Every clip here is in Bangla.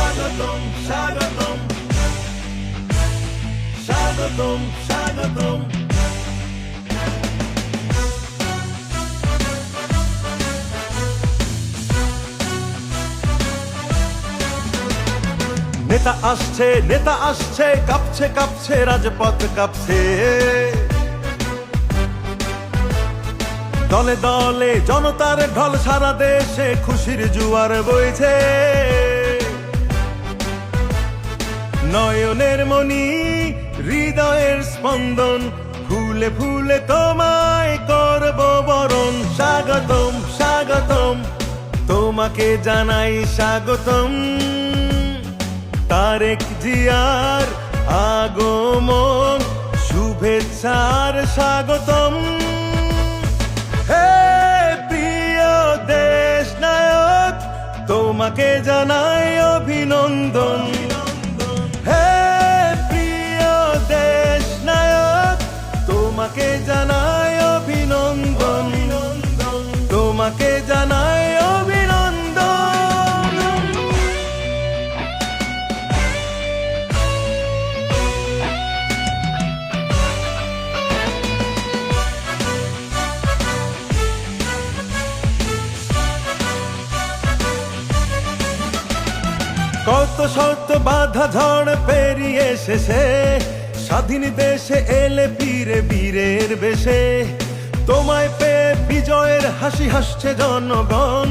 স্বাগতম স্বাগতম স্বাগতম স্বাগতম। নেতা আসছে কাঁপছে কাঁপছে রাজপথ কাঁপছে, দলে দলে জনতার ঢল, সারা দেশে খুশির জোয়ার বইছে। নয়নের মনি হৃদয়ের স্পন্দন, ফুলে ফুলে তোমায় করব বরণ। স্বাগতম স্বাগতম তোমাকে জানাই স্বাগতম, তারেক জিয়ার আগমন, শুভেচ্ছার স্বাগতম। হে প্রিয় দেশ নায়ক, তোমাকে জানাই অভিনন্দন। হে প্রিয় দেশ নায়ক, তোমাকে জানাই অভিনন্দন, তোমাকে জানাই অভিনন্দন। কত শত বাধা ঝড় পেরিয়ে শেষে, স্বাধীন দেশে এলে ফিরে বীরের বেশে। তোমায় পেয়ে বিজয়ের হাসি হাসছে জনগণ,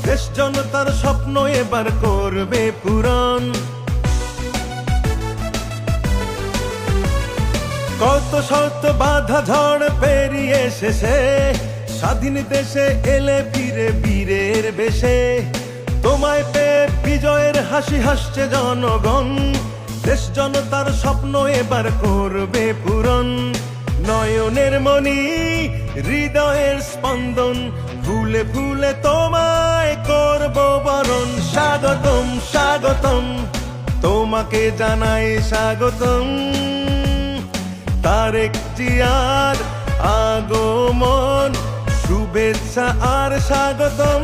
দেশ জনতার স্বপ্ন এবার করবে পূরণ। কত শত বাধা ঝড় পেরিয়ে শেষে, স্বাধীন দেশে এলে ফিরে বীরের বেশে। তোমায় পেয়ে বিজয়ের হাসি হাসছে জনগণ, দেশ জনতার স্বপ্ন এবার করবে পূরণ। নয়নের মনি হৃদয়ের স্পন্দন, ফুলে ফুলে তোমায় করব বরণ। স্বাগতম স্বাগতম তোমাকে জানাই স্বাগতম, তারেক জিয়ার আগমন, শুভেচ্ছা আর স্বাগতম।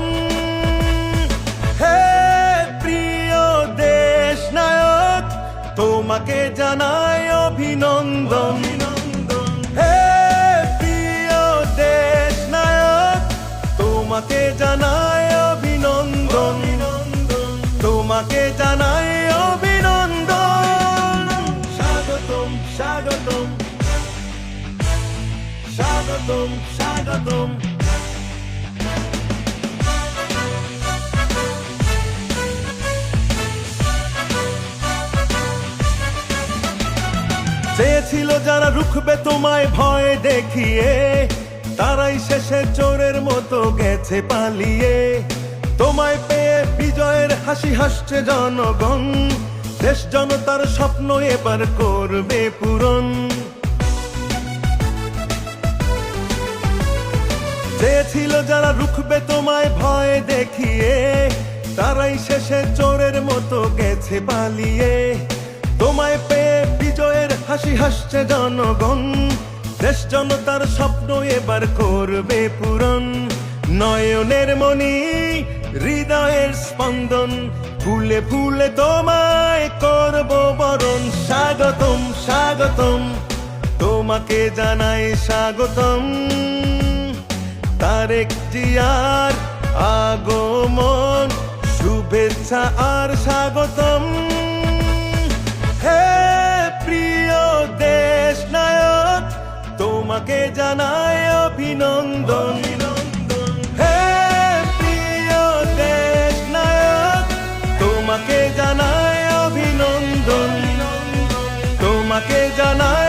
হে প্রিয় দেশ নায়ক, তোমাকে জানাই অভিনন্দন। হে প্রিয় দেশ নায়ক, তোমাকে জানাই অভিনন্দন, তোমাকে জানাই অভিনন্দন। স্বাগতম স্বাগতম স্বাগতম স্বাগতম। চেয়েছিল যারা রুখবে তোমায় ভয় দেখিয়ে, তারাই শেষে চোরের মতো গেছে পালিয়ে। তোমায় পেয়ে বিজয়ের হাসি হাসছে জনগণ, দেশ জনতার স্বপ্ন এবার করবে পূরণ। চেয়েছিল যারা রুখবে তোমায় ভয় দেখিয়ে, তারাই শেষে চোরের মতো গেছে পালিয়ে। তোমায় পেয়ে বিজয়ের হাসি হাসছে জনগণ, দেশ জনতার স্বপ্ন এবার করবে পূরণ। নয়নের মনি হৃদয়ের স্পন্দন, ফুলে ফুলে তোমায় করব বরণ। স্বাগতম স্বাগতম তোমাকে জানাই স্বাগতম, তারেক জিয়ার আগমন, শুভেচ্ছা আর স্বাগতম। হে প্রিয় দেশ নায়ক, তোমাকে জানাই অভিনন্দন। হে প্রিয় দেশ নায়ক, তোমাকে জানাই অভিনন্দন, তোমাকে জানাই